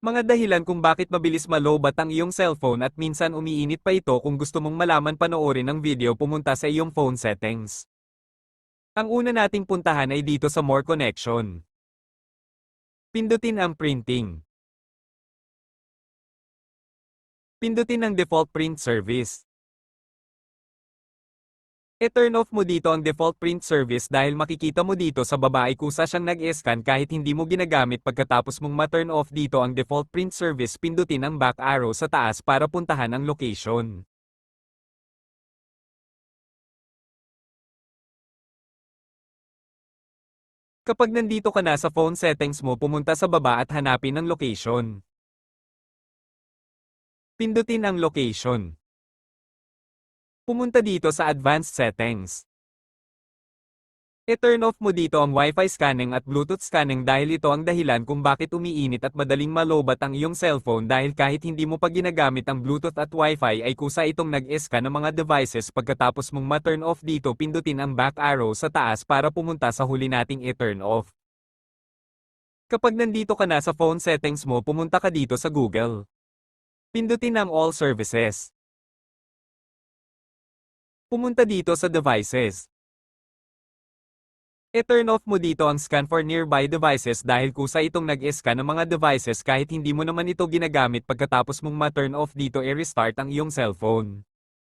Mga dahilan kung bakit mabilis malobat ang iyong cellphone at minsan umiinit pa ito. Kung gusto mong malaman panoorin ang video, pumunta sa iyong phone settings. Ang una nating puntahan ay dito sa More Connection. Pindutin ang Printing. Pindutin ang Default Print Service. I-turn off mo dito ang default print service dahil makikita mo dito sa baba ay kusa siyang nag-scan kahit hindi mo ginagamit. Pagkatapos mong ma-turn off dito ang default print service, pindutin ang back arrow sa taas para puntahan ang location. Kapag nandito ka na sa phone settings mo, pumunta sa baba at hanapin ang location. Pindutin ang location. Pumunta dito sa Advanced Settings. I-turn off mo dito ang Wi-Fi scanning at Bluetooth scanning dahil ito ang dahilan kung bakit umiinit at madaling malobat ang iyong cellphone dahil kahit hindi mo pa ginagamit ang Bluetooth at Wi-Fi ay kusa itong nag-scan ng mga devices. Pagkatapos mong ma-turn off dito, pindutin ang back arrow sa taas para pumunta sa huli nating i-turn off. Kapag nandito ka na sa phone settings mo, pumunta ka dito sa Google. Pindutin ang All Services. Pumunta dito sa Devices. I-turn off mo dito ang Scan for Nearby Devices dahil kusa itong nag-scan ng mga devices kahit hindi mo naman ito ginagamit. Pagkatapos mong ma-turn off dito, i-restart ang iyong cellphone.